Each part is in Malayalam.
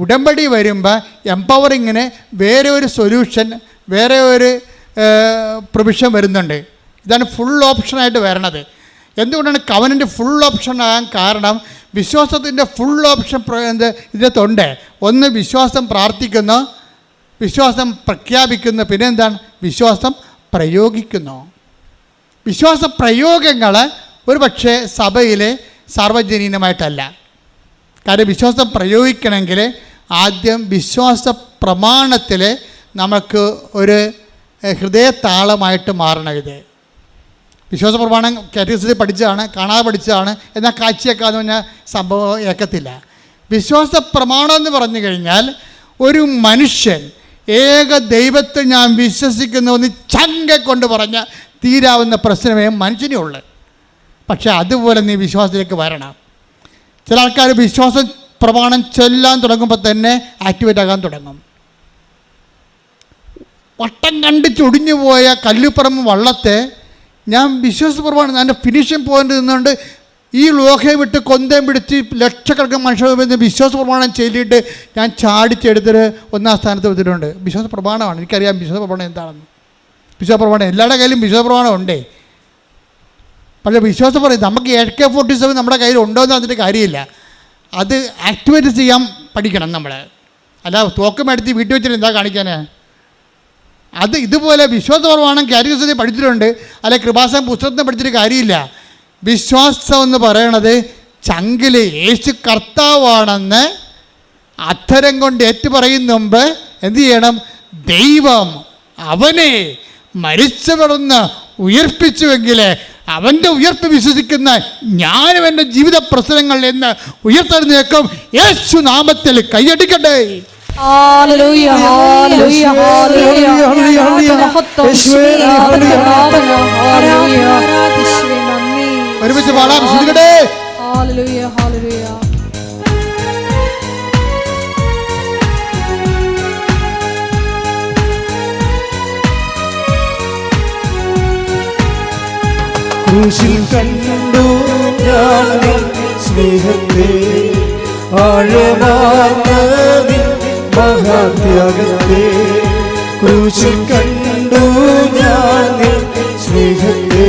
ഉടമ്പടി വരുമ്പോൾ എംപവറിങ്ങിന് വേറെ ഒരു സൊല്യൂഷൻ, വേറെ ഒരു പ്രൊവിഷൻ വരുന്നുണ്ട്. ഇതാണ് ഫുൾ ഓപ്ഷനായിട്ട് വരണത്. എന്തുകൊണ്ടാണ് കവനൻ്റ് ഫുൾ ഓപ്ഷൻ ആകാൻ കാരണം? വിശ്വാസത്തിൻ്റെ ഫുൾ ഓപ്ഷൻ ഇതിനകത്തുണ്ട്. ഒന്ന്, വിശ്വാസം പ്രാർത്ഥിക്കുന്നു, വിശ്വാസം പ്രഖ്യാപിക്കുന്നു, പിന്നെ എന്താണ്? വിശ്വാസം പ്രയോഗിക്കുന്നു. വിശ്വാസ പ്രയോഗങ്ങൾ ഒരു പക്ഷേ സഭയിൽ സാർവജനീനമായിട്ടല്ല. കാരണം വിശ്വാസം പ്രയോഗിക്കണമെങ്കിൽ ആദ്യം വിശ്വാസ പ്രമാണത്തിൽ നമുക്ക് ഒരു ഹൃദയതാളമായിട്ട് മാറണം. ഇത് വിശ്വാസ പ്രമാണം കാറ്റഗറിയിൽ പഠിച്ചതാണ്, കാണാതെ പഠിച്ചതാണ്, എന്നാൽ കാഴ്ചയേക്കാന്ന് പറഞ്ഞാൽ സംഭവം ഏക്കത്തില്ല. വിശ്വാസ പ്രമാണം എന്ന് പറഞ്ഞു കഴിഞ്ഞാൽ ഒരു മനുഷ്യൻ ഏക ദൈവത്തെ ഞാൻ വിശ്വസിക്കുന്നു എന്ന് ചങ്ക കൊണ്ട് പറഞ്ഞ തീരാവുന്ന പ്രശ്നമേ മനുഷ്യനുള്ളൂ. പക്ഷേ അതുപോലെ നീ വിശ്വാസത്തിലേക്ക് വരണം. ചില ആൾക്കാർ വിശ്വാസ പ്രമാണം ചൊല്ലാൻ തുടങ്ങുമ്പോൾ തന്നെ ആക്ടിവേറ്റ് ആകാൻ തുടങ്ങും. വട്ടം കണ്ട് ചൊടിഞ്ഞു പോയ കല്ലുപ്പറമ്പ് വള്ളത്തെ ഞാൻ വിശ്വാസ പ്രമാണം എൻ്റെ ഫിനിഷിംഗ് പോയിന്റ് നിന്നുകൊണ്ട് ഈ ലോകയെ വിട്ട് കൊന്തം പിടിച്ച് ലക്ഷക്കണക്കിന് മനുഷ്യർ വിശ്വാസ പ്രമാണം ചൊല്ലിയിട്ട് ഞാൻ ചാടിച്ചെടുത്തിട്ട് ഒന്നാം സ്ഥാനത്ത് വെച്ചിട്ടുണ്ട്. വിശ്വാസ പ്രമാണമാണ്. എനിക്കറിയാം വിശ്വാസ പ്രമാണം എന്താണെന്ന്. വിശ്വാസ പ്രമാണം എല്ലാവരുടെ കയ്യിലും വിശ്വാസ പ്രമാണം ഉണ്ടേ. പക്ഷേ വിശ്വാസം പറയും നമുക്ക് AK-47 നമ്മുടെ കയ്യിൽ ഉണ്ടോ എന്ന് അതിൻ്റെ കാര്യമില്ല. അത് ആക്ടിവേറ്റ് ചെയ്യാൻ പഠിക്കണം നമ്മൾ. അല്ല തോക്ക് മേടിച്ച് വീട്ടിൽ വെച്ചിട്ട് എന്താ കാണിക്കാനേ? അത് ഇതുപോലെ വിശ്വാസ പ്രമാണം കാറ്റഗറിയിൽ പഠിച്ചിട്ടുണ്ട്, അല്ലെ കൃപാസനം പുസ്തകത്തിന് പഠിച്ചിട്ട് കാര്യമില്ല. വിശ്വാസം എന്ന് പറയണത് ചങ്കിൽ യേശു കർത്താവാണെന്ന് അധരം കൊണ്ട് ഏറ്റുപറയുന്ന മുമ്പ് എന്ത് ചെയ്യണം? ദൈവം അവനെ മരിച്ചവരെന്ന് ഉയർപ്പിച്ചുവെങ്കിൽ അവൻ്റെ ഉയർപ്പ് വിശ്വസിക്കുന്ന ഞാനും എൻ്റെ ജീവിത പ്രശ്നങ്ങളിൽ നിന്ന് ഉയർത്തെഴുന്നേൽക്കും. യേശു നാമത്തിൽ കൈയടിക്കട്ടെ. ഒരുമിച്ച് പാടാം. ശ്രദ്ധിക്കട്ടെ. ക്രൂശിൽ കണ്ടു ഞാൻ സ്നേഹത്തെ, ആഴമാർന്ന മഹാത്യാഗത്തെ. ക്രൂശിൽ കണ്ടു ഞാൻ സ്നേഹത്തെ,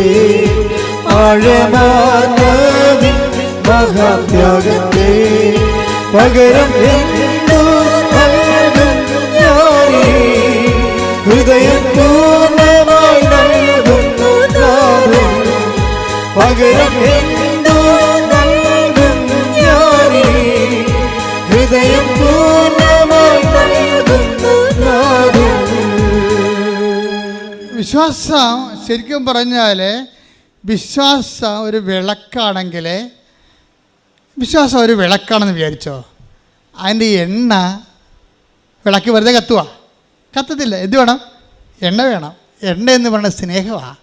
ആഴമാർന്ന മഹാത്യാഗത്തെ. പകരം എന്തു നൽകും ഞാനീ ഹൃദയം പൂർണ്ണമായി നൽകുന്നു നാഥൻ. പകരം എന്തു നൽകും ഞാനീ ഹൃദയം പൂർണ്ണമായി നൽകുന്നു നാഥൻ. വിശ്വാസം ശരിക്കും പറഞ്ഞാൽ വിശ്വാസം ഒരു വിളക്കാണെങ്കിൽ, വിശ്വാസം ഒരു വിളക്കാണെന്ന് വിചാരിച്ചോ, അതിൻ്റെ എണ്ണ വിളക്ക് വെറുതെ കത്തുവാ? കത്തത്തില്ല. എന്ത് വേണം? എണ്ണ വേണം. എണ്ണ എന്ന് പറയുന്നത് സ്നേഹമാണ്.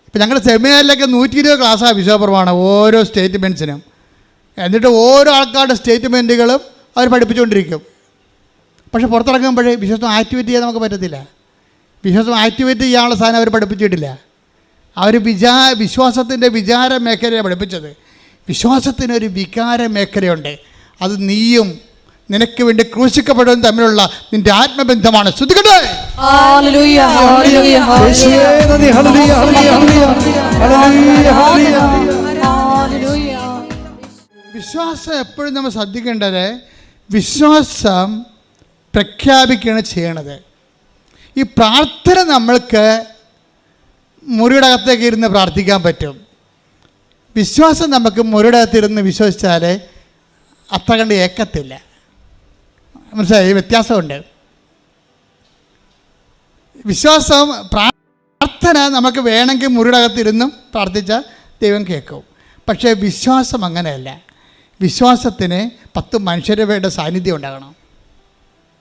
ഇപ്പം ഞങ്ങൾ സെമിനാറിലൊക്കെ 120 ക്ലാസ്സാണ് വിശ്വാസപ്രമാണം ഓരോ സ്റ്റേറ്റ്മെൻറ്റ്സിനും. എന്നിട്ട് ഓരോ ആൾക്കാരുടെ സ്റ്റേറ്റ്മെൻറ്റുകളും അവർ പഠിപ്പിച്ചുകൊണ്ടിരിക്കും. പക്ഷെ പുറത്തിറങ്ങുമ്പോഴേ വിശ്വാസം ആക്ടിവേറ്റ് ചെയ്യാൻ നമുക്ക് പറ്റത്തില്ല. വിശ്വാസം ആക്ടിവേറ്റ് ചെയ്യാനുള്ള സാധനം അവർ പഠിപ്പിച്ചിട്ടില്ല. അവർ വിശ്വാസത്തിൻ്റെ വിചാര മേഖലയാണ് പഠിപ്പിച്ചത്. വിശ്വാസത്തിനൊരു വികാര മേഖലയുണ്ട്. അത് നീയും നിനക്ക് വേണ്ടി ക്രൂശിക്കപ്പെടുന്നതും തമ്മിലുള്ള നിന്റെ ആത്മബന്ധമാണ്. ശ്രദ്ധിക്കട്ടെ. വിശ്വാസം എപ്പോഴും നമ്മൾ ശ്രദ്ധിക്കേണ്ടത്, വിശ്വാസം പ്രഖ്യാപിക്കുകയാണ് ചെയ്യണത്. ഈ പ്രാർത്ഥന നമ്മൾക്ക് മുറിയുടെ അകത്തേക്ക് ഇരുന്ന് പ്രാർത്ഥിക്കാൻ പറ്റും. വിശ്വാസം നമുക്ക് മുറിയുടെ അകത്തിരുന്ന് വിശ്വസിച്ചാൽ അത്ര കണ്ട് ഏക്കത്തില്ല. മനസ്സിലായി? വ്യത്യാസമുണ്ട്. വിശ്വാസം പ്രാർത്ഥന നമുക്ക് വേണമെങ്കിൽ മുറിയുടെ അകത്തിരുന്നും പ്രാർത്ഥിച്ചാൽ ദൈവം കേൾക്കും. പക്ഷേ വിശ്വാസം അങ്ങനെയല്ല. വിശ്വാസത്തിന് 10 മനുഷ്യരുടെ സാന്നിധ്യം ഉണ്ടാകണം.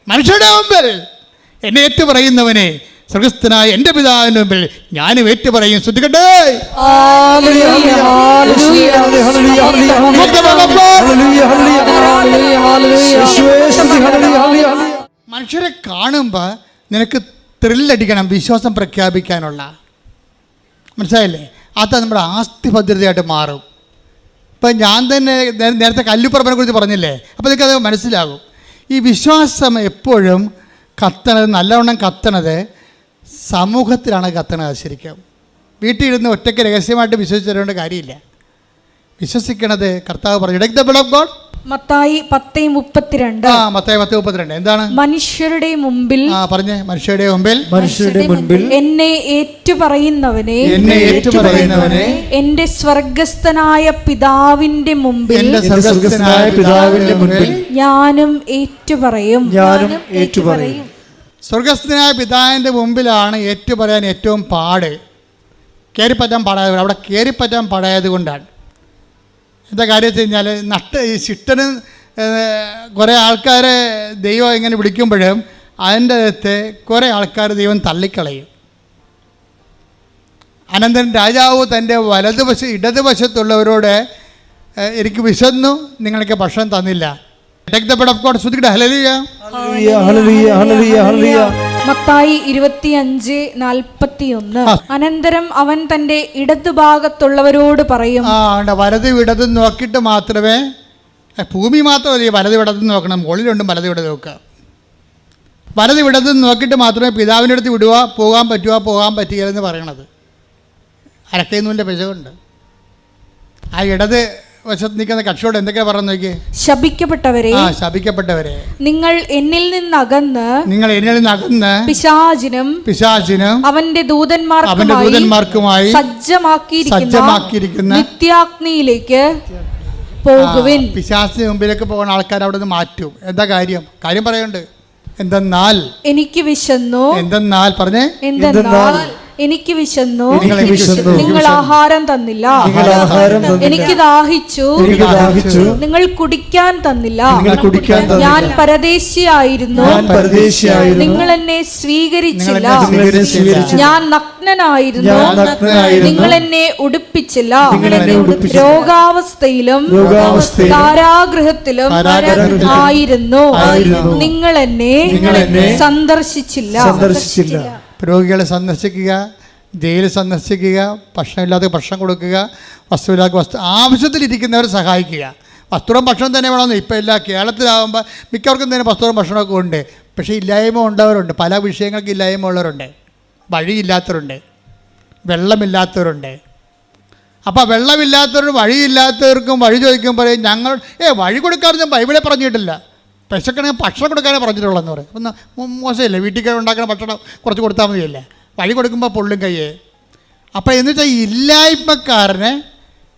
മനുഷ്യരുടെ മുമ്പിൽ എന്നെ ഏറ്റു പറയുന്നവനെ സ്വർഗസ്ഥനായ എൻ്റെ പിതാവിൻ്റെ മുമ്പിൽ ഞാനും ഏറ്റു പറയും. ശ്രദ്ധിക്കട്ടെ. മനുഷ്യരെ കാണുമ്പോൾ നിനക്ക് ത്രില്ലടിക്കണം വിശ്വാസം പ്രഖ്യാപിക്കാനുള്ള. മനസ്സിലായില്ലേ? അത് നമ്മുടെ ആസ്തി ഭദ്രതയായിട്ട് മാറും. ഇപ്പം ഞാൻ തന്നെ നേരത്തെ കല്ലുപ്പറമ്പിനെ കുറിച്ച് പറഞ്ഞില്ലേ, അപ്പോൾ നിങ്ങൾക്കത് മനസ്സിലാകും. ഈ വിശ്വാസം എപ്പോഴും കത്തണത്, നല്ലവണ്ണം കത്തണത് സമൂഹത്തിലാണ് കത്തണത്. ശരിക്കും വീട്ടിൽ ഇരുന്ന് ഒറ്റയ്ക്ക് രഹസ്യമായിട്ട് വിശ്വസിച്ചതുകൊണ്ട് കാര്യമില്ല. വിശ്വസിക്കണത് കർത്താവ് പറഞ്ഞു. Take the blood of God. Mathai 10:32. Mathai 10:32 എന്താണ്? മനുഷ്യരുടെ മുമ്പിൽ പറഞ്ഞേ, മനുഷ്യരുടെ മുൻപിൽ എന്നെ ഏറ്റുപറയുന്നവനെ എന്റെ സ്വർഗസ്ഥനായ പിതാവിന്റെ മുമ്പിൽ ഞാനും ഏറ്റുപറയും. സ്വർഗസ്ഥനായ പിതാവിന്റെ മുമ്പിലാണ് ഏറ്റുപറയാൻ ഏറ്റവും പാട്. കയറിപ്പറ്റാൻ പാടായത്, അവിടെ കയറിപ്പറ്റാൻ പാടായത് കൊണ്ടാണ്. എന്താ കാര്യം വെച്ച് കഴിഞ്ഞാൽ, ഈ ശിഷ്ടന് കുറേ ആൾക്കാരെ ദൈവം ഇങ്ങനെ വിളിക്കുമ്പോഴും അതിൻ്റെ അകത്ത് കുറേ ആൾക്കാർ ദൈവം തള്ളിക്കളയും. അനന്തരം രാജാവ് തൻ്റെ ഇടതുവശത്തുള്ളവരോട് എനിക്ക് വിശന്നു, നിങ്ങൾക്ക് ഭക്ഷണം തന്നില്ല. Take the blood of God. ശ്രുതിക്കട്ടെ ഹല്ലേലൂയ. മത്തായി 25:41. അനന്തരം അവൻ തന്റെ ഇടതുഭാഗത്തുള്ളവരോട് പറയും. വലതും ഇടതും നോക്കിയിട്ട് മാത്രമേ, ഭൂമി മാത്രമല്ല, വലതും ഇടതും നോക്കണം, മുകളിലുണ്ടും വലതും ഇടതും നോക്കുക. വലതും ഇടതും നോക്കിയിട്ട് മാത്രമേ പിതാവിൻ്റെ അടുത്ത് പോകാൻ പറ്റുകയെന്ന് പറയണത്. അരക്കൈനൂലിൻ്റെ പിശകുണ്ട്. ആ ഇടത് വശത്ത് നിൽക്കുന്ന കക്ഷിയോട് എന്തൊക്കെയാ പറഞ്ഞു നോക്കിയേ? ശപിക്കപ്പെട്ടവരെ നിങ്ങൾ എന്നിൽ നിന്നകന്ന് പിശാചിനും അവന്റെ ദൂതന്മാർക്കുമായി സജ്ജമാക്കിയിരിക്കുന്ന നിത്യാഗ്നിയിലേക്ക് പോകുവിൻ. പിശാചിന് മുമ്പിലേക്ക് പോകുന്ന ആൾക്കാർ അവിടെ നിന്ന് മാറ്റും. എന്താ കാര്യം പറയുന്നുണ്ട്. എന്തെന്നാൽ എനിക്ക് വിശന്നു. പറഞ്ഞേ, എനിക്ക് വിശന്നു, നിങ്ങൾ ആഹാരം തന്നില്ല. എനിക്ക് ദാഹിച്ചു, നിങ്ങൾ കുടിക്കാൻ തന്നില്ല. ഞാൻ പരദേശിയായിരുന്നു, നിങ്ങൾ എന്നെ സ്വീകരിച്ചില്ല. ഞാൻ നഗ്നനായിരുന്നു, നിങ്ങൾ എന്നെ ഉടുപ്പിച്ചില്ല. രോഗാവസ്ഥയിലും കാരാഗൃഹത്തിലും ആയിരുന്നു, നിങ്ങൾ എന്നെ സന്ദർശിച്ചില്ല. രോഗികളെ സന്ദർശിക്കുക, ജയിലിൽ സന്ദർശിക്കുക, ഭക്ഷണമില്ലാത്ത ഭക്ഷണം കൊടുക്കുക, വസ്തുവില്ലാത്ത ആവശ്യത്തിലിരിക്കുന്നവരെ സഹായിക്കുക. വസ്ത്രവും ഭക്ഷണം തന്നെ വേണമെന്ന് ഇപ്പം ഇല്ല. കേരളത്തിലാകുമ്പോൾ മിക്കവർക്കും തന്നെ വസ്ത്രവും ഭക്ഷണമൊക്കെ ഉണ്ട്. പക്ഷേ ഇല്ലായ്മ ഉള്ളവരുണ്ട്, പല വിഷയങ്ങൾക്ക് ഇല്ലായ്മ ഉള്ളവരുണ്ട്, വഴിയില്ലാത്തവരുണ്ട്, വെള്ളമില്ലാത്തവരുണ്ട്. അപ്പോൾ വെള്ളമില്ലാത്തവരും വഴിയില്ലാത്തവർക്കും വഴി ചോദിക്കുമ്പോൾ ഞങ്ങൾ വഴി കൊടുക്കാറ് ഞാൻ ബൈബിളെ പറഞ്ഞിട്ടില്ല. വിശക്കണമെങ്കിൽ ഭക്ഷണം കൊടുക്കാനേ പറഞ്ഞിട്ടുള്ളതെന്ന് പറയും. അപ്പം മോശമില്ലേ, വീട്ടിൽ ഉണ്ടാക്കുന്ന ഭക്ഷണം കുറച്ച് കൊടുത്താൽ മതിയല്ലേ, വഴി കൊടുക്കുമ്പോൾ പൊള്ളും കയ്യേ. അപ്പം എന്ന് വെച്ചാൽ ഇല്ലായ്മക്കാരനെ,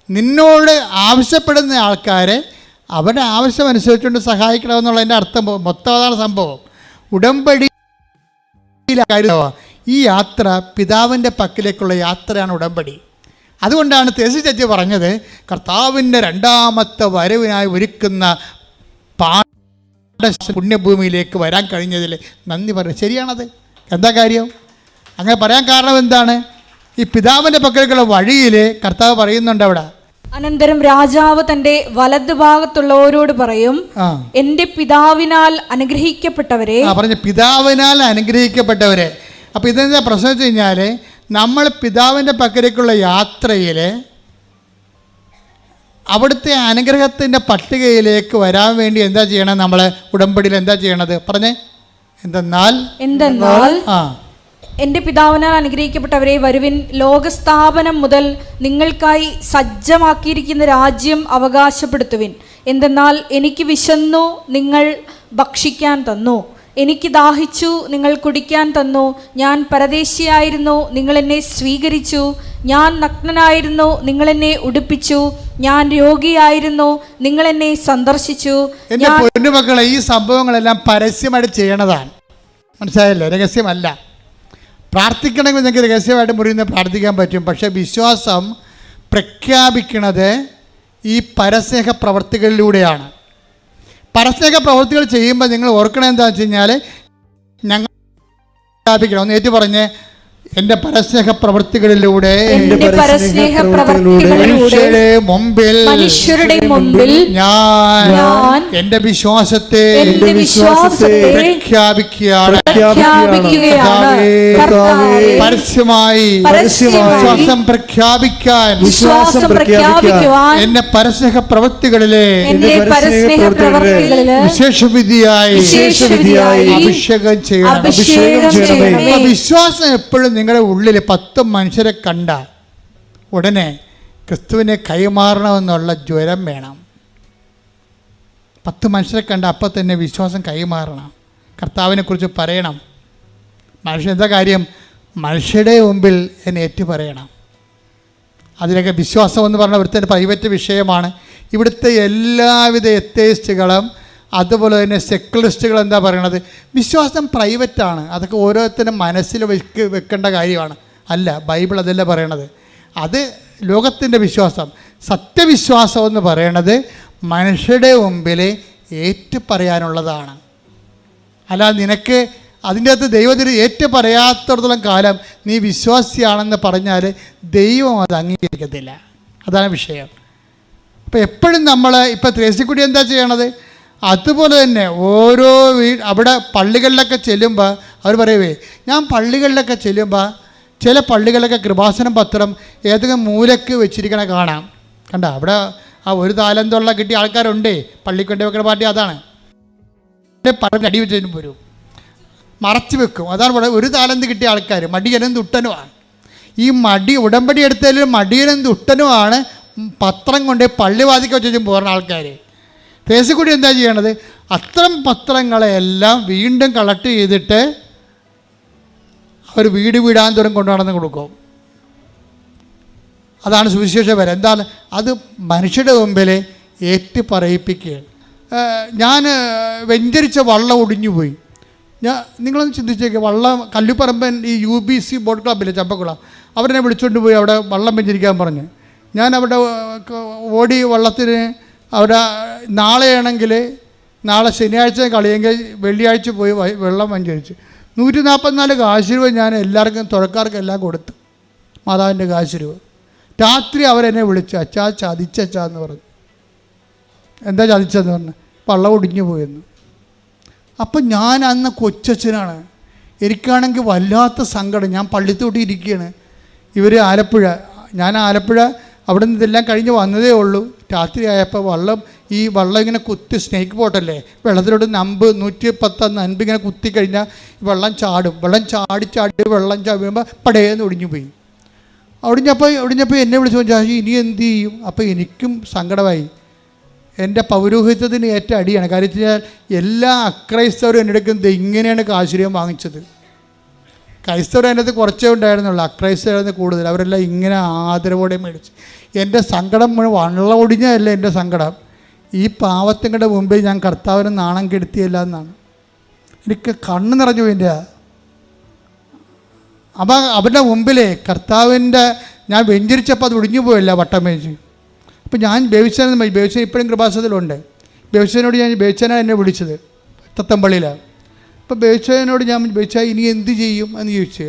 നിന്നോട് ആവശ്യപ്പെടുന്ന ആൾക്കാരെ അവരുടെ ആവശ്യം അനുസരിച്ചുകൊണ്ട് സഹായിക്കണമെന്നുള്ളതിൻ്റെ അർത്ഥം മൊത്തം അതാണ് സംഭവം. ഉടമ്പടി ഈ യാത്ര പിതാവിൻ്റെ പക്കലേക്കുള്ള യാത്രയാണ് ഉടമ്പടി. അതുകൊണ്ടാണ് തെസി ചേച്ചി പറഞ്ഞത് കർത്താവിൻ്റെ രണ്ടാമത്തെ വരവിനായി ഒരുക്കുന്ന പുണ്യഭൂമിയിലേക്ക് വരാൻ കഴിഞ്ഞതിൽ നന്ദി പറഞ്ഞു. ശരിയാണത്. എന്താ കാര്യം? അങ്ങനെ പറയാൻ കാരണം എന്താണ്? ഈ പിതാവിൻ്റെ പക്കലേക്കുള്ള വഴിയിൽ കർത്താവ് പറയുന്നുണ്ട് അവിടെ. അനന്തരം രാജാവ് തന്റെ വലതുഭാഗത്തുള്ളവരോട് പറയും, എന്റെ പിതാവിനാൽ അനുഗ്രഹിക്കപ്പെട്ടവരെ. പറഞ്ഞു, പിതാവിനാൽ അനുഗ്രഹിക്കപ്പെട്ടവരെ. അപ്പം ഇതെന്താ പ്രശ്നം വെച്ച് കഴിഞ്ഞാൽ, നമ്മൾ പിതാവിൻ്റെ പക്കലേക്കുള്ള യാത്രയിൽ അവിടുത്തെ അനുഗ്രഹത്തിൻ്റെ പട്ടികയിലേക്ക് വരാൻ വേണ്ടി എന്താ ചെയ്യണം? നമ്മൾ ഉടമ്പടിയിൽ എന്താ ചെയ്യണത്? പറഞ്ഞേ. എന്തെന്നാൽ എന്റെ പിതാവിനാൽ അനുഗ്രഹിക്കപ്പെട്ടവരെ വരുവിൻ, ലോകസ്ഥാപനം മുതൽ നിങ്ങൾക്കായി സജ്ജമാക്കിയിരിക്കുന്ന രാജ്യം അവകാശപ്പെടുത്തുവിൻ. എന്തെന്നാൽ എനിക്ക് വിശന്നു, നിങ്ങൾ ഭക്ഷിക്കാൻ തന്നു. എനിക്ക് ദാഹിച്ചു, നിങ്ങൾ കുടിക്കാൻ തന്നു. ഞാൻ പരദേശിയായിരുന്നു, നിങ്ങൾ എന്നെ സ്വീകരിച്ചു. ഞാൻ നഗ്നനായിരുന്നു, നിങ്ങൾ എന്നെ ഉടുപ്പിച്ചു. ഞാൻ രോഗിയായിരുന്നു, നിങ്ങൾ എന്നെ സന്ദർശിച്ചു. എൻ്റെ പൊന്നുമക്കളെ, ഈ സംഭവങ്ങളെല്ലാം പരസ്യമായിട്ട് ചെയ്യണതാണ്. മനസ്സിലായല്ലേ? രഹസ്യമല്ല. പ്രാർത്ഥിക്കണമെങ്കിൽ നിങ്ങൾക്ക് രഹസ്യമായിട്ട് മുറിയുന്ന പ്രാർത്ഥിക്കാൻ പറ്റും. പക്ഷേ വിശ്വാസം പ്രഖ്യാപിക്കുന്നത് ഈ പരസ്നേഹ പ്രവർത്തികളിലൂടെയാണ്. പരസ്നേഹ പ്രവൃത്തികൾ ചെയ്യുമ്പോൾ നിങ്ങൾ ഓർക്കണം എന്താണെന്ന് വെച്ച് കഴിഞ്ഞാൽ, ഞങ്ങൾ പ്രഖ്യാപിക്കണം. ഒന്ന് ഏറ്റു പറഞ്ഞ്, എൻ്റെ പരസ്നേഹ പ്രവൃത്തികളിലൂടെ മനുഷ്യരുടെ മുമ്പിൽ ഞാൻ എൻ്റെ വിശ്വാസത്തെ പ്രഖ്യാപിക്കുകയാണ്. പരസ്യമായി വിശ്വാസം പ്രഖ്യാപിക്കാൻ എന്നെ പരസ്നേഹ പ്രവൃത്തികളിലെ വിശേഷവിധിയായി അഭിഷേകം ചെയ്യണം. വിശ്വാസം എപ്പോഴും നിങ്ങളുടെ ഉള്ളിൽ 10 മനുഷ്യരെ കണ്ട ഉടനെ ക്രിസ്തുവിനെ കൈമാറണമെന്നുള്ള ജ്വരം വേണം. 10 മനുഷ്യരെ കണ്ട അപ്പം തന്നെ വിശ്വാസം കൈമാറണം, കർത്താവിനെ കുറിച്ച് പറയണം. മനുഷ്യൻ എന്താ കാര്യം? മനുഷ്യരുടെ മുമ്പിൽ എന്നെ ഏറ്റു പറയണം. അതിലൊക്കെ വിശ്വാസം എന്ന് പറഞ്ഞാൽ ഇവിടുത്തെ പ്രൈവറ്റ് വിഷയമാണ്. ഇവിടുത്തെ എല്ലാവിധ എത്തേയിസ്റ്റുകളും അതുപോലെ തന്നെ സെക്കുലറിസ്റ്റുകൾ എന്താ പറയണത്? വിശ്വാസം പ്രൈവറ്റാണ്, അതൊക്കെ ഓരോരുത്തരും മനസ്സിൽ വെക്കേണ്ട കാര്യമാണ്. അല്ല, ബൈബിൾ അതല്ല പറയണത്. അത് ലോകത്തിൻ്റെ വിശ്വാസം. സത്യവിശ്വാസം എന്ന് പറയണത് മനുഷ്യരുടെ മുമ്പിൽ ഏറ്റു പറയാനുള്ളതാണ്. അല്ല, നിനക്ക് അതിൻ്റെ അകത്ത് ദൈവത്തിന് ഏറ്റു പറയാത്തിടത്തോളം കാലം നീ വിശ്വാസിയാണെന്ന് പറഞ്ഞാൽ ദൈവം അത് അംഗീകരിക്കത്തില്ല. അതാണ് വിഷയം. അപ്പോൾ എപ്പോഴും നമ്മൾ ഇപ്പോൾ ത്രേസ്യക്കുട്ടി എന്താ ചെയ്യണത്? അതുപോലെ തന്നെ ഓരോ അവിടെ പള്ളികളിലൊക്കെ ചെല്ലുമ്പോൾ അവർ പറയുവേ, ഞാൻ പള്ളികളിലൊക്കെ ചെല്ലുമ്പോൾ ചില പള്ളികളിലൊക്കെ കൃപാസനം പത്രം ഏതെങ്കിലും മൂലക്ക് വെച്ചിരിക്കണ കാണാം. കണ്ട, അവിടെ ആ 1 താലന്തുള്ള കിട്ടിയ ആൾക്കാരുണ്ടേ, പള്ളിക്കൊണ്ട് വെക്കുന്ന പാർട്ടി അതാണ്. പറഞ്ഞ് അടി വെച്ചതിന് പോരും മറച്ചു വെക്കും. അതാണ് ഇവിടെ 1 താലന്ത് കിട്ടിയ ആൾക്കാർ മടിയനും തുട്ടനുമാണ്. ഈ ഉടമ്പടി എടുത്തതിൽ മടിയനും തുട്ടനുമാണ് പത്രം കൊണ്ട് പള്ളിവാതിക്ക് വെച്ചും പോകുന്ന ആൾക്കാർ. ത്രേസ്യക്കുട്ടി എന്താ ചെയ്യണത്? അത്തരം പത്രങ്ങളെല്ലാം വീണ്ടും കളക്ട് ചെയ്തിട്ട് അവർ വീടാന്തോറും കൊണ്ടു നടന്ന് കൊടുക്കും. അതാണ് സുവിശേഷപരം. എന്താണ് അത്? മനുഷ്യരുടെ മുമ്പിൽ ഏറ്റു പറയിപ്പിക്കുകയാണ്. ഞാൻ വെഞ്ചരിച്ച വള്ളം ഒടിഞ്ഞുപോയി. നിങ്ങളൊന്ന് ചിന്തിച്ചേക്കുക. വള്ളം കല്ലുപറമ്പൻ ഈ UBC ബോട്ട് ക്ലബ്ബില്ലേ, ചമ്പക്കുളം, അവരെന്നെ വിളിച്ചുകൊണ്ട് പോയി അവിടെ വള്ളം വെഞ്ചരിക്കാൻ പറഞ്ഞു. ഞാൻ അവിടെ ഓടി വള്ളത്തിന് അവിടെ നാളെ ശനിയാഴ്ച കളിയെങ്കിൽ വെള്ളിയാഴ്ച പോയി വെള്ളം വെഞ്ചരിച്ച് 144 കാശ് രൂപ ഞാൻ എല്ലാവർക്കും തുഴക്കാർക്കും എല്ലാം കൊടുത്തു, മാതാവിൻ്റെ കാശ് രൂപ. രാത്രി അവരെന്നെ വിളിച്ചു, അച്ഛാ ചതിച്ചെന്ന് പറഞ്ഞു. എന്താ ചതിച്ചെന്ന് പറഞ്ഞു? വള്ളം ഒടിഞ്ഞു പോയെന്ന്. അപ്പം ഞാൻ അന്ന് കൊച്ചച്ഛനാണ്. എനിക്കാണെങ്കിൽ വല്ലാത്ത സങ്കടം. ഞാൻ പള്ളിത്തോട്ടി ഇരിക്കുകയാണ്. ഇവർ ഞാൻ ആലപ്പുഴ അവിടെ നിന്ന് ഇതെല്ലാം കഴിഞ്ഞ് വന്നതേ ഉള്ളൂ. രാത്രി ആയപ്പോൾ ഈ വള്ളം ഇങ്ങനെ കുത്തി, സ്നേക്ക് ബോട്ടല്ലേ, വെള്ളത്തിലോട്ട് 110 അൻപ് ഇങ്ങനെ കുത്തിക്കഴിഞ്ഞാൽ വെള്ളം ചാടും. വെള്ളം ചാടി വെള്ളം ചാടുമ്പോൾ പടയെന്ന് ഒടിഞ്ഞു പോയി. ഒടിഞ്ഞപ്പോൾ എന്നെ വിളിച്ചു ചോദിച്ചാൽ ഇനി എന്ത് ചെയ്യും? അപ്പോൾ എനിക്കും സങ്കടമായി. എൻ്റെ പൗരോഹിത്യത്തിന് ഏറ്റ അടിയാണ്. കാര്യം വെച്ചാൽ എല്ലാ അക്രൈസ്തവരും എൻ്റെ അടുക്കുന്നത് ഇങ്ങനെയാണ് കാശുര്യം വാങ്ങിച്ചത്. ക്രൈസ്തവർ അതിനകത്ത് കുറച്ചേ ഉണ്ടായിരുന്നുള്ളൂ, അക്രൈസ്തവരായിരുന്നു കൂടുതൽ. അവരെല്ലാം ഇങ്ങനെ ആദരവോടെ മേടിച്ച്. എൻ്റെ സങ്കടം വള്ളം ഒടിഞ്ഞതല്ല എൻ്റെ സങ്കടം, ഈ പാവത്തുങ്ങളുടെ മുമ്പിൽ ഞാൻ കർത്താവിന് നാണം കെടുത്തിയല്ല എന്നാണ്. എനിക്ക് കണ്ണ് നിറഞ്ഞു എൻ്റെ. അപ്പം അവരുടെ മുമ്പിൽ കർത്താവിൻ്റെ ഞാൻ വെഞ്ചരിച്ചപ്പോൾ അത് ഒടിഞ്ഞു പോയല്ല വട്ടം വെച്ച്. അപ്പം ഞാൻ ബേബിച്ചൻ ഇപ്പോഴും കൃപാസനത്തിലുണ്ട്. ബേബിച്ചനാണ് എന്നെ വിളിച്ചത് തത്തമ്പള്ളിയിലാണ്. അപ്പോൾ ബേബിച്ചനോട് ഞാൻ ബേബിച്ചാ ഇനി എന്ത് ചെയ്യും എന്ന് ചോദിച്ചു.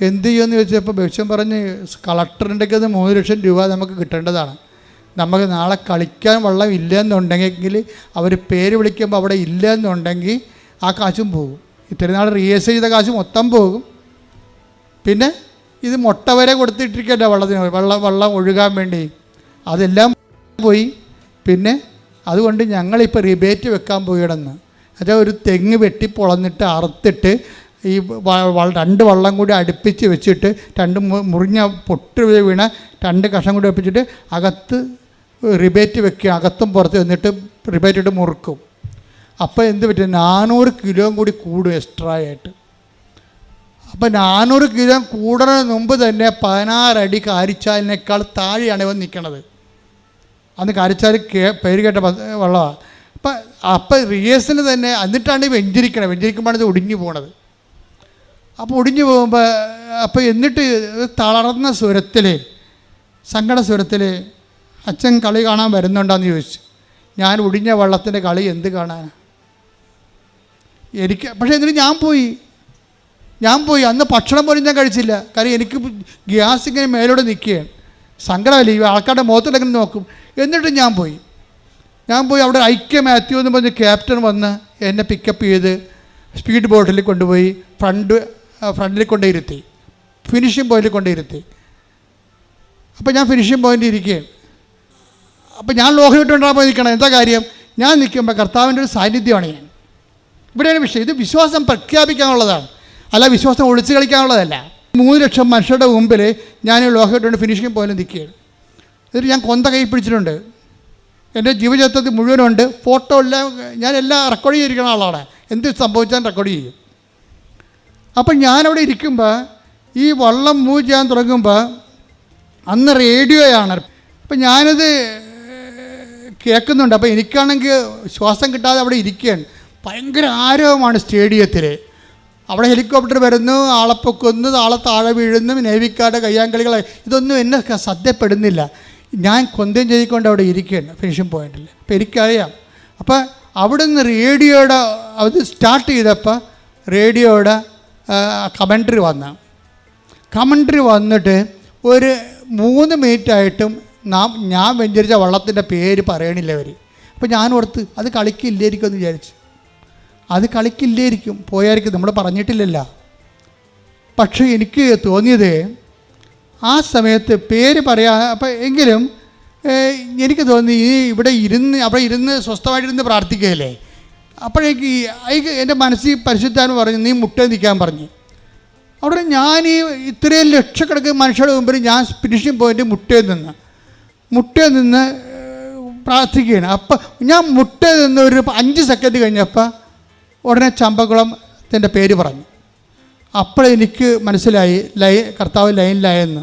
എന്ത് ചെയ്യുമെന്ന് ചോദിച്ചപ്പോൾ ബേബിച്ചൻ പറഞ്ഞ് കളക്ടറിൻ്റെ 3 ലക്ഷം രൂപ നമുക്ക് കിട്ടേണ്ടതാണ്. നമുക്ക് നാളെ കളിക്കാൻ വെള്ളം ഇല്ലയെന്നുണ്ടെങ്കിൽ അവർ പേര് വിളിക്കുമ്പോൾ അവിടെ ഇല്ലയെന്നുണ്ടെങ്കിൽ ആ കാശും പോകും. ഇത്രയും നാൾ റിഹേഴ്സൽ ചെയ്ത കാശ് മൊത്തം പോകും. പിന്നെ ഇത് മുട്ട വരെ കൊടുത്തിട്ടിരിക്കല്ലോ വെള്ളം ഒഴുകാൻ വേണ്ടി, അതെല്ലാം പോയി. പിന്നെ അതുകൊണ്ട് ഞങ്ങളിപ്പോൾ റിബേറ്റ് വെക്കാൻ പോയിടന്ന്. അതായത് ഒരു തെങ്ങ് വെട്ടി പൊളന്നിട്ട് അറുത്തിട്ട് ഈ 2 വള്ളം കൂടി അടുപ്പിച്ച് വെച്ചിട്ട് 2 മുറിഞ്ഞ പൊട്ട് വീണ 2 കഷ്ണം കൂടി വെപ്പിച്ചിട്ട് അകത്ത് റിബേറ്റ് വെക്കുക, അകത്തും പുറത്ത് എന്നിട്ട് റിബേറ്റ് ഇട്ട് മുറുക്കും. അപ്പോൾ എന്ത് പറ്റും? 400 കിലോ കൂടി കൂടും എക്സ്ട്രാ ആയിട്ട്. അപ്പോൾ 400 കിലോ കൂടുന്നതിന് മുമ്പ് തന്നെ 16 അടി കാരിച്ചാലിനേക്കാൾ താഴെയാണ് ഇവൻ നിൽക്കണത്. അന്ന് കാരിച്ചാൽ പേര് കേട്ട വള്ളമാണ്. അപ്പം റിഹേഴ്സൽ തന്നെ എന്നിട്ടാണ് വെഞ്ചരിക്കുമ്പോഴാണ് ഇത് ഒടിഞ്ഞു പോണത്. അപ്പോൾ ഒടിഞ്ഞു പോകുമ്പോൾ എന്നിട്ട് തളർന്ന സ്വരത്തിൽ, സങ്കട സ്വരത്തിൽ, അച്ഛൻ കളി കാണാൻ വരുന്നുണ്ടോയെന്ന് ചോദിച്ചു. ഞാൻ ഒടിഞ്ഞ വള്ളത്തിൻ്റെ കളി എന്ത് കാണാൻ? പക്ഷേ എന്നിട്ട് ഞാൻ പോയി. ഞാൻ പോയി. അന്ന് ഭക്ഷണം പോലും ഞാൻ കഴിച്ചില്ല. കാര്യം എനിക്ക് ഗ്യാസ് ഇങ്ങനെ മേലോടെ നിൽക്കുകയാണ്. സങ്കടമല്ലേ, ഈ ആൾക്കാരുടെ മുഖത്തിലങ്ങനെ നോക്കും. എന്നിട്ട് ഞാൻ പോയി അവിടെ ഐക്യ മാത്യു എന്ന് പറഞ്ഞ ക്യാപ്റ്റൻ വന്ന് എന്നെ പിക്കപ്പ് ചെയ്ത് സ്പീഡ് ബോട്ടിൽ കൊണ്ടുപോയി ഫ്രണ്ടിൽ കൊണ്ടിരുത്തി, ഫിനിഷിംഗ് പോയിന്റിൽ കൊണ്ടിരുത്തി. അപ്പോൾ ഞാൻ ഫിനിഷിംഗ് പോയിൻ്റ് ഇരിക്കുകയാണ്. അപ്പോൾ ഞാൻ ലോഹം ഇട്ടുണ്ടാകാൻ നിൽക്കണം. എന്താ കാര്യം? ഞാൻ നിൽക്കുമ്പോൾ കർത്താവിൻ്റെ ഒരു സാന്നിധ്യമാണ് ഞാൻ. ഇവിടെയാണ് വിഷയം. ഇത് വിശ്വാസം പ്രഖ്യാപിക്കാനുള്ളതാണ്, അല്ല വിശ്വാസം ഒളിച്ചു കളിക്കാനുള്ളതല്ല. 3 ലക്ഷം മനുഷ്യരുടെ മുമ്പിൽ ഞാൻ ലോഹം ഇട്ടുകൊണ്ട് ഫിനിഷിംഗ് പോയിന്റ് നിൽക്കുകയാണ്. എന്നിട്ട് ഞാൻ കൊന്ത കൈ പിടിച്ചിട്ടുണ്ട്. എൻ്റെ ജീവചരിത്രത്തിൽ മുഴുവനുണ്ട്, ഫോട്ടോ എല്ലാം. ഞാൻ എല്ലാം റെക്കോർഡ് ചെയ്തിരിക്കുന്ന ആളാണ്. എന്ത് സംഭവിച്ചാൽ റെക്കോർഡ് ചെയ്യും. അപ്പം ഞാനവിടെ ഇരിക്കുമ്പോൾ ഈ വള്ളം മൂവ് ചെയ്യാൻ തുടങ്ങുമ്പോൾ അന്ന് റേഡിയോയാണ്. അപ്പം ഞാനത് കേൾക്കുന്നുണ്ട്. അപ്പോൾ എനിക്കാണെങ്കിൽ ശ്വാസം കിട്ടാതെ അവിടെ ഇരിക്കുകയാണ്. ഭയങ്കര ആരവമാണ് സ്റ്റേഡിയത്തിൽ. അവിടെ ഹെലികോപ്റ്റർ വരുന്നു, ആളെ പൊക്കുന്നു, ആളെ താഴെ വീഴുന്നു, നേവിക്കാരുടെ കയ്യാങ്കളികൾ. ഇതൊന്നും എന്നെ ശ്രദ്ധപ്പെടുന്നില്ല. ഞാൻ കൊന്തയും ചെയ്തുകൊണ്ട് അവിടെ ഇരിക്കുകയാണ് ഫിനിഷിംഗ് പോയിന്റിൽ. അപ്പോൾ എനിക്കറിയാം. അപ്പോൾ അവിടെ നിന്ന് റേഡിയോയുടെ അത് സ്റ്റാർട്ട് ചെയ്തപ്പോൾ റേഡിയോയുടെ കമൻട്രി വന്നിട്ട് ഒരു 3 മിനിറ്റായിട്ടും ഞാൻ വെഞ്ചരിച്ച വള്ളത്തിൻ്റെ പേര് പറയണില്ല അവർ. അപ്പോൾ ഞാൻ ഓർത്ത് അത് കളിക്കില്ലായിരിക്കും എന്ന് വിചാരിച്ചു. അത് കളിക്കില്ലായിരിക്കും, പോയായിരിക്കും, നമ്മൾ പറഞ്ഞിട്ടില്ലല്ലോ. പക്ഷേ എനിക്ക് തോന്നിയത് ആ സമയത്ത് പേര് അപ്പോൾ എങ്കിലും എനിക്ക് തോന്നി അവിടെ ഇരുന്ന് സ്വസ്ഥമായിട്ടിരുന്ന് പ്രാർത്ഥിക്കുകയല്ലേ. അപ്പോഴേക്ക് എൻ്റെ മനസ്സിൽ പരിശുദ്ധാത്മ പറഞ്ഞു, നീ മുട്ടേ നിൽക്കാൻ പറഞ്ഞു. അവിടെ ഞാൻ ഇത്രയും ലക്ഷക്കണക്കിന് മനുഷ്യരുടെ മുമ്പിൽ ഞാൻ ഫിനിഷിംഗ് പോയിൻ്റ് മുട്ടേ നിന്ന് പ്രാർത്ഥിക്കുകയാണ്. അപ്പം ഞാൻ മുട്ടേ നിന്ന് ഒരു 5 സെക്കൻഡ് കഴിഞ്ഞപ്പോൾ ഉടനെ ചമ്പക്കുളത്തിൻ്റെ പേര് പറഞ്ഞു. അപ്പോഴെനിക്ക് മനസ്സിലായി കർത്താവ് ലൈനിലായെന്ന്.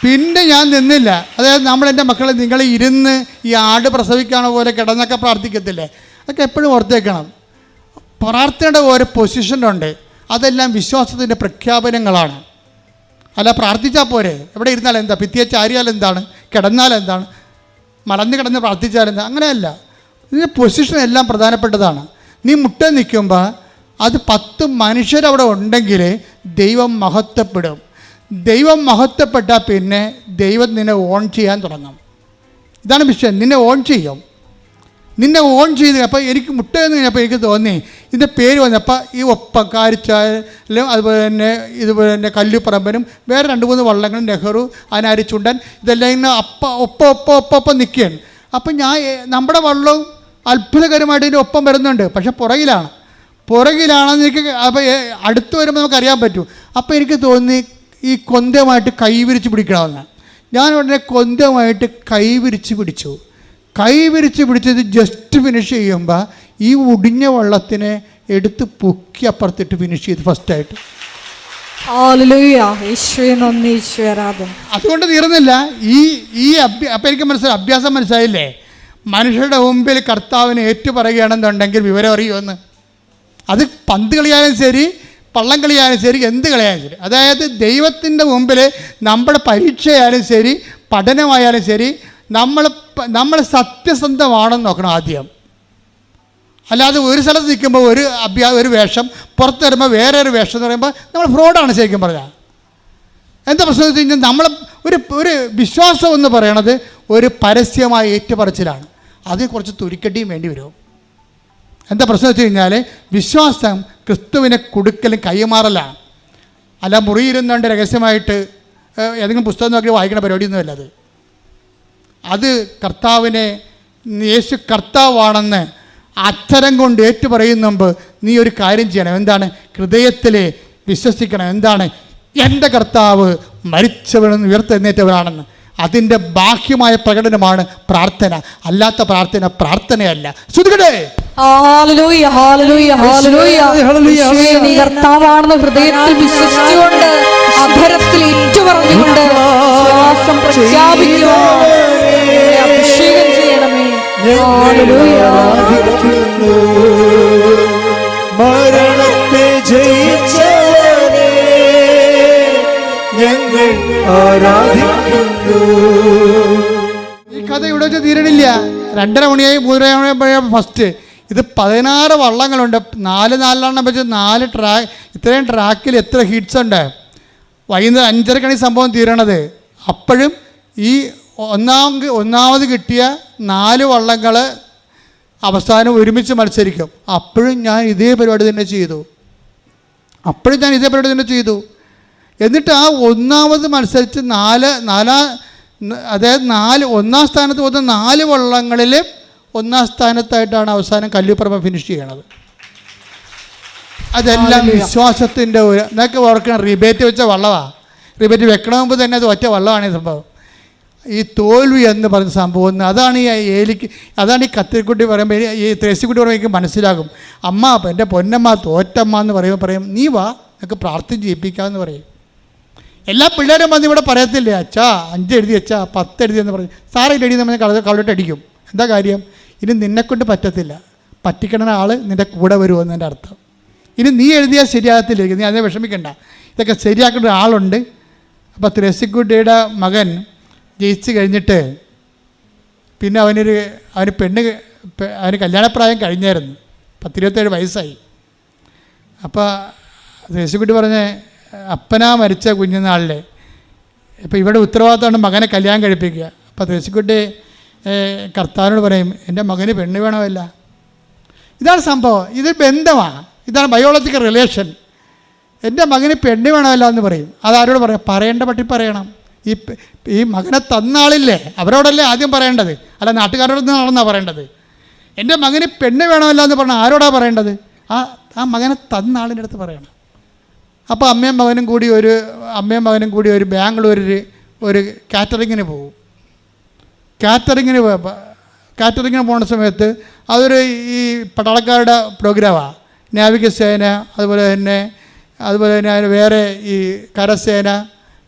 പിന്നെ ഞാൻ നിന്നില്ല. അതായത് നമ്മളെൻ്റെ മക്കളെ നിങ്ങൾ ഇരുന്ന് ഈ ആട് പ്രസവിക്കണ പോലെ കിടന്നൊക്കെ പ്രാർത്ഥിക്കത്തില്ലേ, അതൊക്കെ എപ്പോഴും ഓർത്തേക്കണം. പ്രാർത്ഥനയുടെ ഓരോ പൊസിഷനുണ്ട്. അതെല്ലാം വിശ്വാസത്തിൻ്റെ പ്രഖ്യാപനങ്ങളാണ്. അല്ല പ്രാർത്ഥിച്ചാൽ പോരെ, എവിടെ ഇരുന്നാൽ എന്താ, ഭിത്തിയെ ചാരിയാൽ എന്താണ്, കിടന്നാൽ എന്താണ്, മലന്ന് കിടന്ന് പ്രാർത്ഥിച്ചാൽ എന്താ, അങ്ങനെയല്ല. ഇതിൻ്റെ പൊസിഷൻ എല്ലാം പ്രധാനപ്പെട്ടതാണ്. നീ മുട്ട നിൽക്കുമ്പോൾ അത് 10 മനുഷ്യരവിടെ ഉണ്ടെങ്കിൽ ദൈവം മഹത്വപ്പെടും. ദൈവം മഹത്വപ്പെട്ടാൽ പിന്നെ ദൈവം നിന്നെ ഓൺ ചെയ്യാൻ തുടങ്ങും. ഇതാണ് വിഷയം. നിന്നെ ഓൺ ചെയ്യും. അപ്പോൾ എനിക്ക് മുട്ടയെന്ന് കഴിഞ്ഞപ്പോൾ എനിക്ക് തോന്നി ഇതിൻ്റെ പേര് വന്നപ്പോൾ ഈ ഒപ്പക്കാരിച്ചാലും അതുപോലെ തന്നെ കല്ലുപറമ്പനും വേറെ 2-3 വള്ളങ്ങളും നെഹ്റു, അനാരി ചുണ്ടൻ, ഇതെല്ലാം ഇങ്ങനെ ഒപ്പം നിൽക്കുകയാണ്. അപ്പം നമ്മുടെ വള്ളവും അത്ഭുതകരമായിട്ട് ഇതിൻ്റെ ഒപ്പം വരുന്നുണ്ട്. പക്ഷെ പുറകിലാണെന്ന് എനിക്ക് അപ്പോൾ അടുത്ത് വരുമ്പോൾ നമുക്കറിയാൻ പറ്റും. അപ്പോൾ എനിക്ക് തോന്നി ഈ കൊന്തമായിട്ട് കൈവിരിച്ച് പിടിക്കണമെന്ന്. ഞാൻ ഉടനെ കൊന്തമായിട്ട് കൈവിരിച്ച് പിടിച്ചത് ജസ്റ്റ് ഫിനിഷ് ചെയ്യുമ്പോൾ ഈ ഒടിഞ്ഞ വള്ളത്തിനെ എടുത്ത് പൊക്കി അപ്പുറത്തിട്ട് ഫിനിഷ് ചെയ്ത് ഫസ്റ്റായിട്ട്. അതുകൊണ്ട് തീർന്നില്ല. അപ്പം എനിക്ക് അഭ്യാസം മനസ്സിലായില്ലേ? മനുഷ്യരുടെ മുമ്പിൽ കർത്താവിനെ ഏറ്റുപറയുകയാണെന്നുണ്ടെങ്കിൽ വിവരം അറിയുമെന്ന്. അത് പന്ത് കളിയാലും ശരി, പള്ളം കളിയാലും ശരി, എന്ത് കളിയാലും ശരി. അതായത് ദൈവത്തിൻ്റെ മുമ്പിൽ നമ്മുടെ പരീക്ഷയായാലും ശരി, പഠനമായാലും ശരി, നമ്മൾ സത്യസന്ധമാണെന്ന് നോക്കണം ആദ്യം. അല്ലാതെ ഒരു സ്ഥലത്ത് നിൽക്കുമ്പോൾ ഒരു വേഷം, പുറത്ത് വരുമ്പോൾ വേറെ ഒരു വേഷം എന്ന് പറയുമ്പോൾ നമ്മൾ ഫ്രോഡാണ് ശരിക്കും പറഞ്ഞാൽ. എന്താ പ്രശ്നം എന്ന് വെച്ച് കഴിഞ്ഞാൽ നമ്മൾ ഒരു വിശ്വാസം എന്ന് പറയണത് ഒരു പരസ്യമായ ഏറ്റുപറച്ചിലാണ്. അതിന് കുറച്ച് തുരിക്കട്ടിയും വേണ്ടി വരും. എന്താ പ്രശ്നം വെച്ച് കഴിഞ്ഞാൽ വിശ്വാസം ക്രിസ്തുവിനെ കൊടുക്കലും കൈമാറലാണ്. അല്ല മുറിയിരുന്നുകൊണ്ട് രഹസ്യമായിട്ട് ഏതെങ്കിലും പുസ്തകം നോക്കി വായിക്കുന്ന പരിപാടിയൊന്നുമല്ല അത് കർത്താവിനെ യേശു കർത്താവാണെന്ന് അക്ഷരം കൊണ്ട് ഏറ്റുപറയുന്ന മുമ്പ് നീ ഒരു കാര്യം ചെയ്യണം. എന്താണ്? ഹൃദയത്തിൽ വിശ്വസിക്കണം. എന്താണ്? എൻ്റെ കർത്താവ് മരിച്ചവനെന്ന് ഉയർത്തെഴുന്നേറ്റവനാണെന്ന്. അതിൻ്റെ ബാഹ്യമായ പ്രകടനമാണ് പ്രാർത്ഥന. അല്ലാത്ത പ്രാർത്ഥനയല്ല. ശ്രുതികടേ നീ കർത്താവാണെന്ന് ഹൃദയത്തിൽ വിശ്വസിച്ചുകൊണ്ട് അധരത്തിൽ ഏറ്റുപറഞ്ഞുകൊണ്ട് ശ്വാസം പ്രഖ്യാപിക്കുവാൻ അഭിഷേകം ചെയ്യണമേ. മരണത്തെ ജയിച്ചവനെ ഞങ്ങൾ ആരാധിക്കുന്നു. ഈ കഥ ഇവിടെ വെച്ച് തീരണില്ല. 2:30 മണിയായി 3:30 ഫസ്റ്റ്. ഇത് 16 വള്ളങ്ങളുണ്ട്, 4 വെച്ച് 4 ട്രാക്ക്. ഇത്രയും ട്രാക്കിൽ എത്ര ഹിറ്റ്സ് ഉണ്ട്? വൈകുന്നേരം 5:30 സംഭവം തീരണത്. അപ്പോഴും ഈ ഒന്നാമത് കിട്ടിയ 4 വള്ളങ്ങൾ അവസാനം ഒരുമിച്ച് മത്സരിക്കും. അപ്പോഴും ഞാൻ ഇതേ പരിപാടി തന്നെ ചെയ്തു. എന്നിട്ട് ആ ഒന്നാമത് മത്സരിച്ച് അതായത് ഒന്നാം സ്ഥാനത്ത് പോകുന്ന 4 വള്ളങ്ങളിൽ ഒന്നാം സ്ഥാനത്തായിട്ടാണ് അവസാനം കല്ലുപ്പറമ്പ് ഫിനിഷ് ചെയ്യണത്. അതെല്ലാം വിശ്വാസത്തിൻ്റെ ഒരു എന്നൊക്കെ ഓർക്കണം. റിബേറ്റ് വെച്ച വള്ളമാണ്. റിബേറ്റ് വെക്കണ മുമ്പ് തന്നെ അത് ഒറ്റ വള്ളമാണ് ഈ സംഭവം. ഈ തോൽവി എന്ന് പറയുന്ന സംഭവം അതാണ് ഈ കത്തിരിക്കുട്ടി പറയുമ്പോൾ ഈ ത്രേസിക്കുട്ടി പറയുമ്പോൾ എനിക്ക് മനസ്സിലാകും. അമ്മ എൻ്റെ പൊന്നമ്മ തോറ്റമ്മ എന്ന് പറയും നീ വാ നിനക്ക് പ്രാർത്ഥന ചെയ്യിപ്പിക്കാമെന്ന് പറയും. എല്ലാ പിള്ളേരും വന്ന് ഇവിടെ പറയത്തില്ലേ, അച്ഛാ 5 എഴുതി അച്ഛാ 10 എഴുതിയെന്ന് പറയും. സാറിൽ എഴുതി നമ്മൾ കവിളിട്ട് അടിക്കും. എന്താ കാര്യം? ഇനി നിന്നെക്കൊണ്ട് പറ്റത്തില്ല, പറ്റിക്കണ ആൾ നിൻ്റെ കൂടെ വരുമെന്നതിൻ്റെ അർത്ഥം. ഇനി നീ എഴുതിയാൽ ശരിയാകത്തില്ല, നീ അതിനെ വിഷമിക്കണ്ട, ഇതൊക്കെ ശരിയാക്കേണ്ട ഒരാളുണ്ട്. അപ്പോൾ ത്രേസിക്കുട്ടിയുടെ മകൻ ജയിച്ച് കഴിഞ്ഞിട്ട് പിന്നെ അവന് കല്യാണപ്രായം കഴിഞ്ഞായിരുന്നു, 10-27 വയസ്സായി. അപ്പോൾ ത്രേസിക്കുട്ടി പറഞ്ഞ് അപ്പനാ മരിച്ച കുഞ്ഞുനാളിൽ ഇപ്പോൾ ഇവിടെ ഉത്തരവാദിത്തമാണ് മകനെ കല്യാണം കഴിപ്പിക്കുക. അപ്പോൾ ത്രേസിക്കുട്ടി കർത്താവിനോട് പറയും, എൻ്റെ മകന് പെണ്ണ് വേണമല്ല. ഇതാണ് സംഭവം, ഇത് ബന്ധമാണ്, ഇതാണ് ബയോളജിക്കൽ റിലേഷൻ. എൻ്റെ മകന് പെണ്ണ് വേണമല്ല എന്ന് പറയും. അതാരോട് പറയാം? പറയേണ്ട പട്ടി പറയണം. ഈ മകനെ തന്നാളില്ലേ അവരോടല്ലേ ആദ്യം പറയേണ്ടത്, അല്ല നാട്ടുകാരോട് നടന്നാണ് പറയേണ്ടത്. എൻ്റെ മകന് പെണ്ണ് വേണമല്ല എന്ന് പറഞ്ഞാൽ ആരോടാണ് പറയേണ്ടത്? ആ മകനെ തന്നാളിൻ്റെ അടുത്ത് പറയണം. അപ്പോൾ അമ്മയും മകനും കൂടി ഒരു ബാംഗ്ലൂരിൽ ഒരു കാറ്ററിങ്ങിന് പോകും. കാറ്ററിങ്ങിന് പോകുന്ന സമയത്ത് അതൊരു ഈ പട്ടാളക്കാരുടെ പ്രോഗ്രാമാണ്. നാവികസേന, അതുപോലെ തന്നെ വേറെ ഈ കരസേന,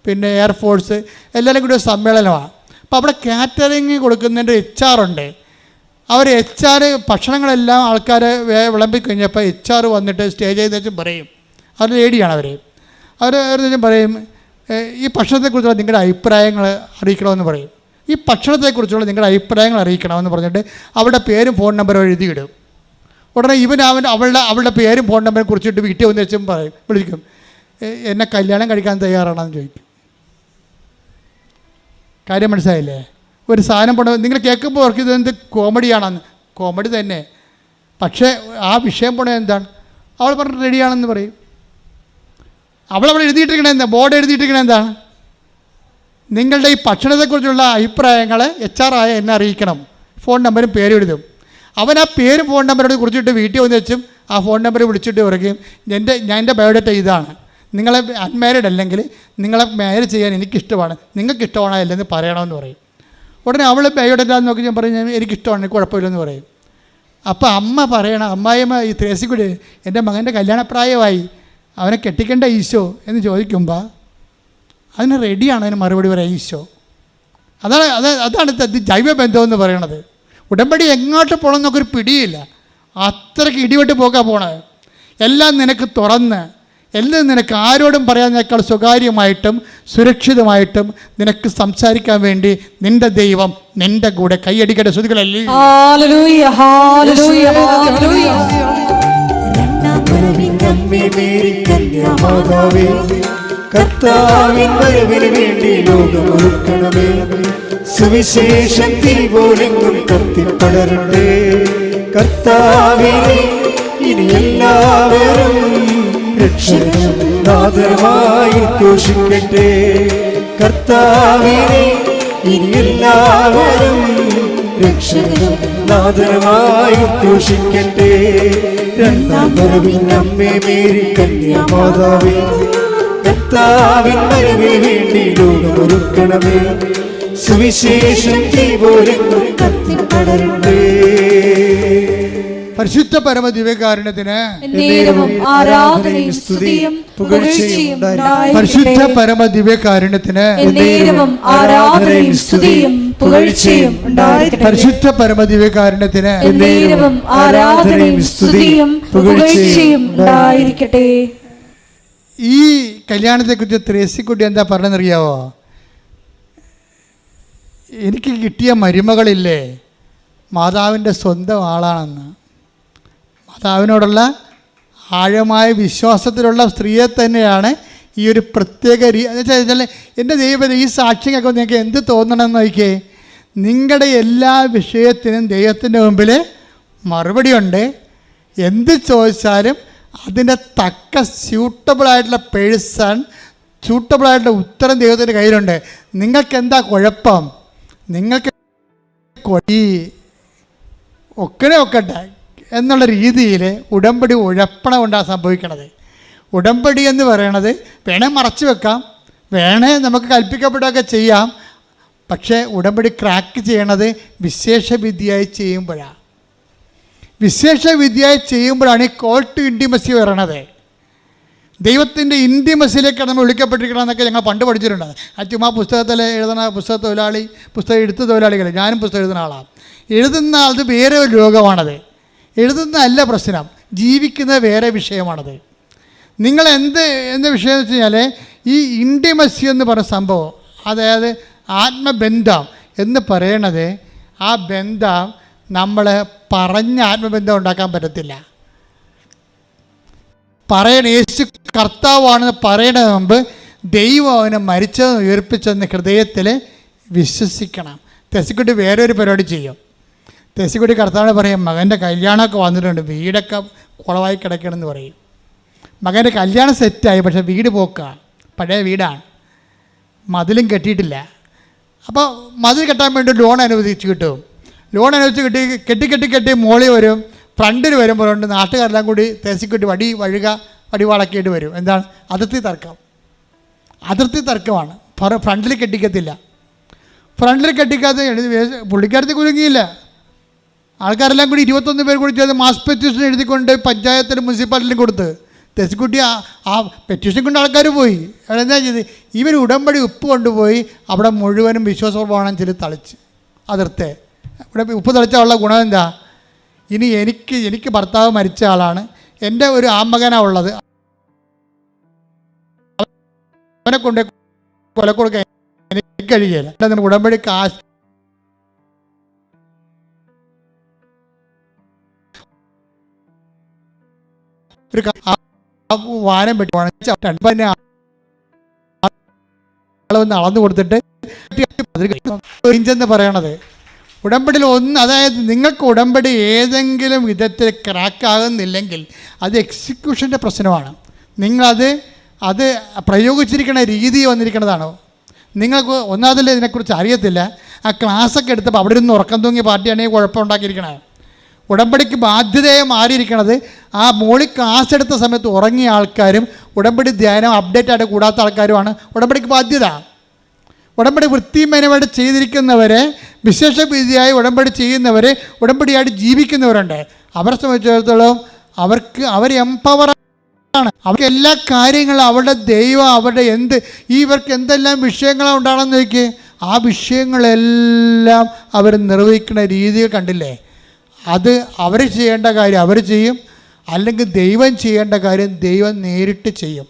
പിന്നെ എയർഫോഴ്സ് എല്ലാവരും കൂടി ഒരു സമ്മേളനമാണ്. അപ്പോൾ അവിടെ കാറ്ററിങ് കൊടുക്കുന്നതിൻ്റെ HR ഉണ്ട്. HR ഭക്ഷണങ്ങളെല്ലാം ആൾക്കാർ വിളമ്പിക്കഴിഞ്ഞപ്പോൾ HR വന്നിട്ട് സ്റ്റേജിൽ വെച്ച് പറയും, അവർ ലേഡിയാണ് അവർ പറയും, ഈ ഭക്ഷണത്തെക്കുറിച്ചുള്ള നിങ്ങളുടെ അഭിപ്രായങ്ങൾ അറിയിക്കണമെന്ന് പറയും. ഈ ഭക്ഷണത്തെക്കുറിച്ചുള്ള നിങ്ങളുടെ അഭിപ്രായങ്ങൾ അറിയിക്കണമെന്ന് പറഞ്ഞിട്ട് അവിടെ പേരും ഫോൺ നമ്പറും എഴുതിയിടും. ഉടനെ അവളുടെ പേരും ഫോൺ നമ്പറും കുറിച്ചിട്ട് വീട്ടിൽ വന്ന് വെച്ചും വിളിക്കും, എന്നെ കല്യാണം കഴിക്കാൻ തയ്യാറാണെന്ന് ചോദിക്കും. കാര്യം മനസ്സിലായില്ലേ? ഒരു സാധനം നിങ്ങൾ കേൾക്കുമ്പോൾ ഓർക്ക് ഇതെന്ത് കോമഡിയാണെന്ന്. കോമഡി തന്നെ, പക്ഷേ ആ വിഷയം പോണത് എന്താണ്? അവൾ പറഞ്ഞിട്ട് റെഡിയാണെന്ന് പറയും. അവളവിടെ എഴുതിയിട്ടിരിക്കണ എന്താ? ബോർഡ് എഴുതിയിട്ടിരിക്കണ എന്താണ്? നിങ്ങളുടെ ഈ ഭക്ഷണത്തെക്കുറിച്ചുള്ള അഭിപ്രായങ്ങൾ HR ആയ എന്നെ അറിയിക്കണം. ഫോൺ നമ്പരും പേരും എഴുതും. അവൻ ആ പേരും ഫോൺ നമ്പരോട് കുറിച്ചിട്ട് വീട്ടിൽ വന്ന് വെച്ചും ആ ഫോൺ നമ്പർ വിളിച്ചിട്ട് പറയുകയും എൻ്റെ ബയോഡേറ്റ ഇതാണ്, നിങ്ങളെ അൺമാരീഡ് അല്ലെങ്കിൽ നിങ്ങളെ മാരേജ് ചെയ്യാൻ എനിക്കിഷ്ടമാണ്, നിങ്ങൾക്ക് ഇഷ്ടമാണോ അല്ലെന്ന് പറയണമെന്ന് പറയും. ഉടനെ അവൾ ബയോഡേറ്റ നോക്കി ഞാൻ പറയും, എനിക്കിഷ്ടമാണ്, എനിക്ക് കുഴപ്പമില്ലെന്ന് പറയും. അപ്പോൾ അമ്മായിയമ്മ ഈ ത്രേസിക്കുട്ടി, എൻ്റെ മകൻ്റെ കല്യാണപ്രായമായി, അവനെ കെട്ടിക്കേണ്ട ഈശോ എന്ന് ചോദിക്കുമ്പോൾ അതിന് റെഡിയാണ് അതിന് മറുപടി പറയാം ഈശോ. അതാണ് ജൈവബന്ധം എന്ന് പറയണത്. ഉടമ്പടി എങ്ങോട്ട് പോകണമെന്നൊക്കെ ഒരു പിടിയില്ല, അത്രയ്ക്ക് ഇടിവെട്ട് പോകാൻ പോണത്. എല്ലാം നിനക്ക് തുറന്ന്, എല്ലാം നിനക്ക് ആരോടും പറയാനേക്കാൾ സ്വകാര്യമായിട്ടും സുരക്ഷിതമായിട്ടും നിനക്ക് സംസാരിക്കാൻ വേണ്ടി നിന്റെ ദൈവം നിന്റെ കൂടെ. കൈയടിക്കട്ടെ ശ്രുതികളല്ലേ. കർത്താവിൻ വരവിന് വേണ്ടി ലോകമൊരുക്കണമേ, സുവിശേഷം തീ പോലെങ്ങും കത്തിപ്പടരട്ടെ. കർത്താവിനെ ഇനി എല്ലാവരും രക്ഷകനും നാഥനുമായി ഘോഷിക്കട്ടെ. കർത്താവിനെ ഇനി എല്ലാവരും രക്ഷകനും നാഥനുമായി ഘോഷിക്കട്ടെ. രണ്ടാം വരവിൻ അമ്മേ മേരി കന്യാമാതാവേ, കർത്താവിൻ വരവിന് വേണ്ടി ലോകമൊരുക്കണമേ, സുവിശേഷം തീ പോലെങ്ങും കത്തിപ്പടരട്ടെ. പരിശുദ്ധ പരമ ദിവ്യകാരുണ്യത്തിന് ആരാധനയും സ്തുതിയും പുകഴ്ചയും ഉണ്ടായിരിക്കട്ടെ. പരിശുദ്ധ പരമ ദിവ്യകാരുണ്യത്തിന് ആരാധനയും സ്തുതിയും പുകഴ്ചയും ഉണ്ടായിരിക്കട്ടെ. പരിശുദ്ധ പരമ ദിവ്യകാരുണ്യത്തിന് ആരാധനയും സ്തുതിയും പുകഴ്ചയും ഉണ്ടായിരിക്കട്ടെ. ഈ കല്യാണത്തെക്കുറിച്ച് ത്രേസിക്കുട്ടി എന്താ പറഞ്ഞെന്നറിയാവോ? എനിക്ക് കിട്ടിയ മരുമകളില്ലേ മാതാവിൻ്റെ സ്വന്തം ആളാണെന്ന്. അത് അവനോടുള്ള ആഴമായ വിശ്വാസത്തിലുള്ള സ്ത്രീയെ തന്നെയാണ് ഈ ഒരു പ്രത്യേക എന്ന് വെച്ചാൽ എൻ്റെ ദൈവം ഈ സാക്ഷ്യങ്ങളൊക്കെ നിങ്ങൾക്ക് എന്ത് തോന്നണമെന്ന് നോക്കിയേ. നിങ്ങളുടെ എല്ലാ വിഷയത്തിനും ദൈവത്തിൻ്റെ മുമ്പിൽ മറുപടിയുണ്ട്. എന്ത് ചോദിച്ചാലും അതിൻ്റെ തക്ക സ്യൂട്ടബിളായിട്ടുള്ള പേഴ്സൺ, സ്യൂട്ടബിളായിട്ടുള്ള ഉത്തരം ദൈവത്തിൻ്റെ കയ്യിലുണ്ട്. നിങ്ങൾക്ക് എന്താ കുഴപ്പം? നിങ്ങൾക്ക് ഒക്കട്ടെ എന്നുള്ള രീതിയിൽ ഉടമ്പടി ഉഴപ്പണ കൊണ്ടാണ് സംഭവിക്കണത്. ഉടമ്പടി എന്ന് പറയണത് വേണേൽ മറച്ചു വെക്കാം, വേണേൽ നമുക്ക് കൽപ്പിക്കപ്പെടുകയൊക്കെ ചെയ്യാം. പക്ഷേ ഉടമ്പടി ക്രാക്ക് ചെയ്യണത് വിശേഷവിദ്യയായി ചെയ്യുമ്പോഴാണ്. വിശേഷവിദ്യയായി ചെയ്യുമ്പോഴാണ് ഈ കോൾ ടു ഇൻറ്റിമസി വരണത്. ദൈവത്തിൻ്റെ ഇൻറ്റിമസിയിലേക്കാണ് നമ്മൾ വിളിക്കപ്പെട്ടിരിക്കണമെന്നൊക്കെ ഞങ്ങൾ പണ്ട് പഠിച്ചിട്ടുണ്ട്. ചുമ്മാ പുസ്തകത്തിൽ എഴുതുന്ന പുസ്തകം എഴുത്ത തൊഴിലാളികൾ, ഞാനും പുസ്തകം എഴുതുന്ന ആളാണ്. എഴുതുന്ന ആൾക്ക് വേറെ ഒരു ലോകമാണത്. എഴുതുന്ന അല്ല പ്രശ്നം, ജീവിക്കുന്ന വേറെ വിഷയമാണത്. നിങ്ങൾ എന്ത് വിഷയം എന്ന് വെച്ച് കഴിഞ്ഞാൽ ഈ ഇൻറ്റിമസി എന്ന് പറയുന്ന സംഭവം, അതായത് ആത്മബന്ധം എന്ന് പറയണത്, ആ ബന്ധം നമ്മൾ പറഞ്ഞ ആത്മബന്ധം ഉണ്ടാക്കാൻ പറ്റത്തില്ല. യേശു കർത്താവാണെന്ന് പറയണത് മുമ്പ് ദൈവം അവനെ മരിച്ചതെന്ന് ഉയർപ്പിച്ചെന്ന് ഹൃദയത്തിൽ വിശ്വസിക്കണം. തെസിക്കുട്ടി വേറെ ഒരു പരിപാടി ചെയ്യും. തെസിക്കുട്ടി കർത്താവിനെ പറയും, മകൻ്റെ കല്യാണമൊക്കെ വന്നിട്ടുണ്ട്, വീടൊക്കെ കുളമായി കിടക്കണമെന്ന് പറയും. മകൻ്റെ കല്യാണം സെറ്റായി, പക്ഷേ വീട് പോക്കാണ്, പഴയ വീടാണ്, മതിലും കെട്ടിയിട്ടില്ല. അപ്പോൾ മതിൽ കെട്ടാൻ വേണ്ടി ലോൺ അനുവദിച്ച് കിട്ടും. ലോൺ അനുവദിച്ച് കെട്ടി മോളി വരും, ഫ്രണ്ടിൽ വരുമ്പോഴുണ്ട് നാട്ടുകാരെല്ലാം കൂടി തെസിക്കുട്ടി വടിവാളൊക്കെയായിട്ട് വരും. എന്താണ്? അതിർത്തി തർക്കമാണ്. ഫ്രണ്ടിൽ കെട്ടിക്കത്തില്ല. ഫ്രണ്ടിൽ കെട്ടിക്കാത്ത പുള്ളിക്കാരത്തി കുലുങ്ങിയില്ല. ആൾക്കാരെല്ലാം കൂടി 21 പേർ കൂടി ചെയ്ത് മാസ് പെറ്റീഷൻ എഴുതിക്കൊണ്ട് പഞ്ചായത്തിലും മുനിസിപ്പാലിറ്റിയിലും കൊടുത്ത് തെസിക്കുട്ടി ആ പെറ്റീഷൻ കൊണ്ട് ആൾക്കാർ പോയി. എന്താ ചെയ്ത്? ഇവർ ഉടമ്പടി ഉപ്പ് കൊണ്ടുപോയി അവിടെ മുഴുവനും വിശ്വാസപ്രമാണം ചെല്ലി തളിച്ച് അതിർത്തെ. ഇവിടെ ഉപ്പ് തളിച്ചുള്ള ഗുണം എന്താ? ഇനി എനിക്ക് ഭർത്താവ് മരിച്ച ആളാണ്, എൻ്റെ ഒരു ആമകനാണ് ഉള്ളത്, അവനെ കൊണ്ട് കൊല കൊടുക്കാൻ എനിക്ക് കഴിയില്ല. നമുക്ക് ഉടമ്പടി കാശ് ഒരു വാനം പെട്ടി ഒന്ന് അളന്നു കൊടുത്തിട്ട് എന്ന് പറയണത് ഉടമ്പടിയിൽ അതായത് നിങ്ങൾക്ക് ഉടമ്പടി ഏതെങ്കിലും വിധത്തിൽ ക്രാക്കാകുന്നില്ലെങ്കിൽ അത് എക്സിക്യൂഷൻ്റെ പ്രശ്നമാണ്. നിങ്ങളത് പ്രയോഗിച്ചിരിക്കുന്ന രീതി വന്നിരിക്കുന്നതാണോ? നിങ്ങൾക്ക് ഒന്നാമതിൽ ഇതിനെക്കുറിച്ച് അറിയത്തില്ല. ആ ക്ലാസ്സൊക്കെ എടുത്തപ്പോൾ അവിടെ നിന്ന് ഉറക്കം തൂങ്ങിയ പാർട്ടിയാണെങ്കിൽ കുഴപ്പമുണ്ടാക്കിയിരിക്കണേ. ഉടമ്പടിക്ക് ബാധ്യതയെ മാറിയിരിക്കണത് ആ മോളിൽ ക്ലാസ് എടുത്ത സമയത്ത് ഉറങ്ങിയ ആൾക്കാരും ഉടമ്പടി ധ്യാനം അപ്ഡേറ്റ് ആയിട്ട് കൂടാത്ത ആൾക്കാരുമാണ് ഉടമ്പടിക്ക് ബാധ്യത. ഉടമ്പടി വൃത്തിമേനമായിട്ട് ചെയ്തിരിക്കുന്നവരെ, വിശേഷവിധിയായി ഉടമ്പടി ചെയ്യുന്നവരെ, ഉടമ്പടിയായിട്ട് ജീവിക്കുന്നവരുണ്ട്. അവരെ സംബന്ധിച്ചിടത്തോളം അവർ എംപവറാണ്. അവർക്ക് എല്ലാ കാര്യങ്ങളും അവരുടെ ദൈവം അവരുടെ ഇവർക്ക് എന്തെല്ലാം വിഷയങ്ങളാണ് ഉണ്ടാകണമെന്ന് നോക്കി, ആ വിഷയങ്ങളെല്ലാം അവർ നിർവഹിക്കുന്ന രീതികൾ കണ്ടില്ലേ? അത് അവർ ചെയ്യേണ്ട കാര്യം അവർ ചെയ്യും, അല്ലെങ്കിൽ ദൈവം ചെയ്യേണ്ട കാര്യം ദൈവം നേരിട്ട് ചെയ്യും.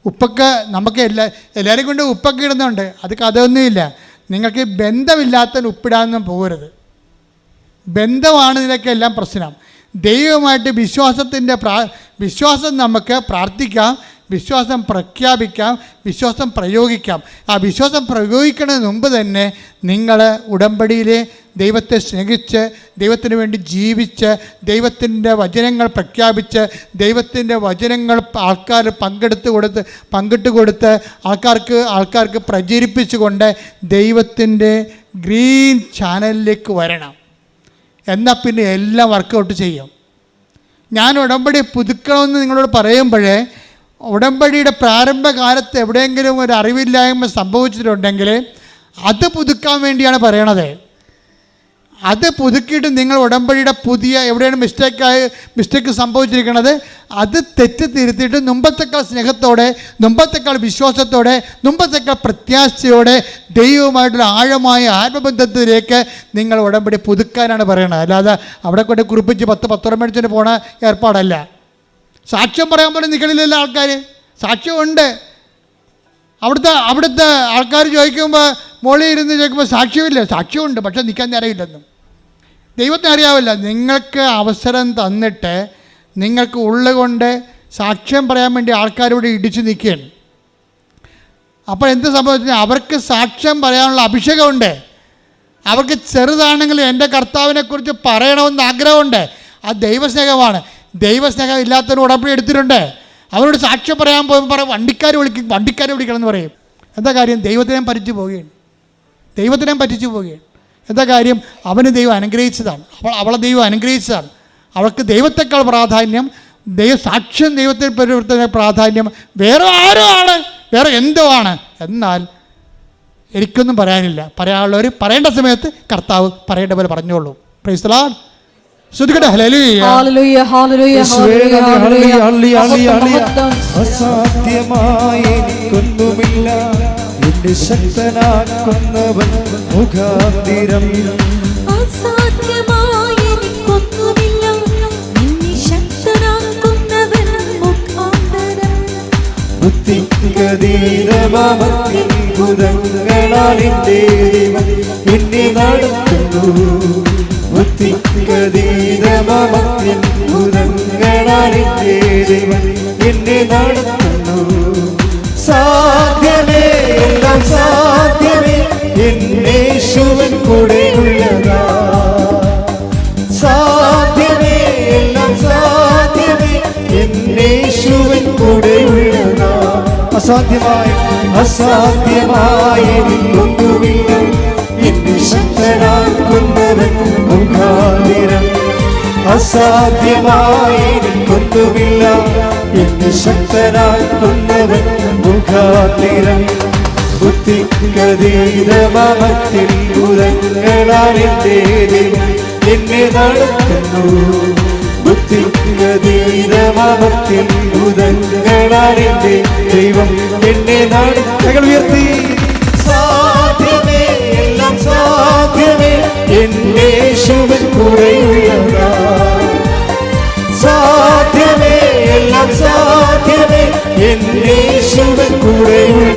ഉപ്പൊക്കെ നമുക്ക് എല്ലാവരും കൊണ്ട് ഉപ്പൊക്കെ ഇടുന്നുണ്ട്, അത് കഥയൊന്നുമില്ല. നിങ്ങൾക്ക് ബന്ധമില്ലാത്തതിന് ഉപ്പിടാനൊന്നും പോകരുത്. ബന്ധമാണ് ഇതിനൊക്കെ എല്ലാം പ്രശ്നം. ദൈവമായിട്ട് വിശ്വാസം നമുക്ക് പ്രാർത്ഥിക്കാം, വിശ്വാസം പ്രഖ്യാപിക്കാം, വിശ്വാസം പ്രയോഗിക്കാം. ആ വിശ്വാസം പ്രയോഗിക്കുന്നതിന് മുമ്പ് തന്നെ നിങ്ങൾ ഉടമ്പടിയിലെ ദൈവത്തെ സ്നേഹിച്ച്, ദൈവത്തിന് വേണ്ടി ജീവിച്ച്, ദൈവത്തിൻ്റെ വചനങ്ങൾ പ്രഖ്യാപിച്ച്, ദൈവത്തിൻ്റെ വചനങ്ങൾ ആൾക്കാർ പങ്കിട്ട് കൊടുത്ത് ആൾക്കാർക്ക് പ്രചരിപ്പിച്ചുകൊണ്ട് ദൈവത്തിൻ്റെ ഗ്രീൻ ചാനലിലേക്ക് വരണം. എന്നാൽ പിന്നെ എല്ലാം വർക്കൗട്ട് ചെയ്യും. ഞാൻ ഉടമ്പടി പുതുക്കണമെന്ന് നിങ്ങളോട് പറയുമ്പോഴേ, ഉടമ്പടിയുടെ പ്രാരംഭകാലത്ത് എവിടെയെങ്കിലും ഒരു അറിവില്ലായ്മ സംഭവിച്ചിട്ടുണ്ടെങ്കിൽ അത് പുതുക്കാൻ വേണ്ടിയാണ് പറയണത്. അത് പുതുക്കിയിട്ട് നിങ്ങൾ ഉടമ്പടിയുടെ പുതിയ എവിടെയാണ് മിസ്റ്റേക്ക് സംഭവിച്ചിരിക്കുന്നത് അത് തെറ്റ് തിരുത്തിയിട്ട് മുമ്പത്തേക്കാൾ സ്നേഹത്തോടെ, മുമ്പത്തേക്കാൾ വിശ്വാസത്തോടെ, മുമ്പത്തേക്കാൾ പ്രത്യാശയോടെ ദൈവവുമായിട്ടുള്ള ആഴമായ ആത്മബന്ധത്തിലേക്ക് നിങ്ങൾ ഉടമ്പടി പുതുക്കാനാണ് പറയണത്. അല്ലാതെ അവിടെ കൊണ്ട് കുറിപ്പിച്ച് 10 മേടിച്ചിട്ട് പോണ ഏർപ്പാടല്ല. സാക്ഷ്യം പറയാൻ പോലും നിൽക്കണില്ലല്ലോ ആൾക്കാർ. സാക്ഷ്യമുണ്ട്. അവിടുത്തെ ആൾക്കാർ ചോദിക്കുമ്പോൾ മോളിൽ ഇരുന്ന് ചോദിക്കുമ്പോൾ സാക്ഷ്യമില്ല. സാക്ഷ്യമുണ്ട്, പക്ഷെ നിൽക്കാൻ അറിയില്ലെന്നും. ദൈവത്തിന് അറിയാവില്ല. നിങ്ങൾക്ക് അവസരം തന്നിട്ട് നിങ്ങൾക്ക് ഉള്ളുകൊണ്ട് സാക്ഷ്യം പറയാൻ വേണ്ടി ആൾക്കാരോട് ഇടിച്ചു നിൽക്കുകയാണ്. അപ്പോൾ എന്ത് സംഭവിച്ചാൽ അവർക്ക് സാക്ഷ്യം പറയാനുള്ള അഭിഷേകമുണ്ട്. അവർക്ക് ചെറുതാണെങ്കിലും എൻ്റെ കർത്താവിനെക്കുറിച്ച് പറയണമെന്ന് ആഗ്രഹമുണ്ട്. ആ ദൈവസ്നേഹമാണ്. ദൈവസ്നേഹം ഇല്ലാത്തവർ ഉടമ്പടി എടുത്തിട്ടുണ്ട്. അവരോട് സാക്ഷ്യം പറയാൻ പോകുമ്പോൾ പറയും വണ്ടിക്കാർ വിളിക്കണം എന്ന് പറയും. എന്താ കാര്യം? ദൈവത്തിനെ പറ്റിച്ചു പോവുകയാണ്. എന്താ കാര്യം? അവന് ദൈവം അനുഗ്രഹിച്ചതാണ്, അവളെ ദൈവം അനുഗ്രഹിച്ചതാണ്. അവൾക്ക് ദൈവത്തെക്കാൾ പ്രാധാന്യം, സാക്ഷ്യം ദൈവത്തിൽ പരിവർത്തന പ്രാധാന്യം വേറെ ആരോ ആണ്, വേറെ എന്തോ ആണ്. എന്നാൽ എനിക്കൊന്നും പറയാനില്ല. പറയാനുള്ളവർ പറയേണ്ട സമയത്ത് കർത്താവ് പറയേണ്ട പോലെ പറഞ്ഞോളൂ. Praise the Lord. ശ്രദ്ധിക്കട്ടെ. Hallelujah, hallelujah, hallelujah. അസാധ്യമായി എനിക്കൊന്നുമില്ല, എന്നെ ശക്തനാക്കുന്നവൻ മുഖാന്തിരം. അസാധ്യമായി എനിക്കൊന്നുമില്ല, എന്നെ ശക്തനാക്കുന്നവൻ മുഖാന്തരം. ബുദ്ധിഗതീതമാമത്ഭുതങ്ങളാൽ എൻ്റെ ദൈവം എന്നെ നടത്തുന്നു. ബുദ്ധിഗതീതമാമത്ഭുതങ്ങളാൽ എൻ്റെ ദൈവം എന്നെ നടത്തുന്നു. സാധ്യമേ, എല്ലാം സാധ്യമേ, എന്നേശുവൻ കൂടെയുള്ളതാ. സാധ്യമേ, എല്ലാം സാധ്യമേ, എന്നേശുവൻ കൂടെയുള്ളതാ. അസാധ്യമായി എനിക്കൊന്നുമില്ല, എന്നെ ശക്തനാക്കുന്നവൻ മുഖാന്തിരം. അസാധ്യമായി എനിക്കൊന്നുമില്ല, എന്നെ ശക്തനാക്കുന്നവൻ മുഖാന്തിരം. ബുദ്ധിഗതീതമാമത്തിൽ ഭുതങ്ങളാൽ എൻ്റെ ദൈവം എന്നെ നടത്തുന്നു. ബുദ്ധിഗതീതമാമത്തിൽ ഭുതങ്ങളാൽ എൻ്റെ ദൈവം എന്നെ നടത്തുന്നു. ഉയർത്തി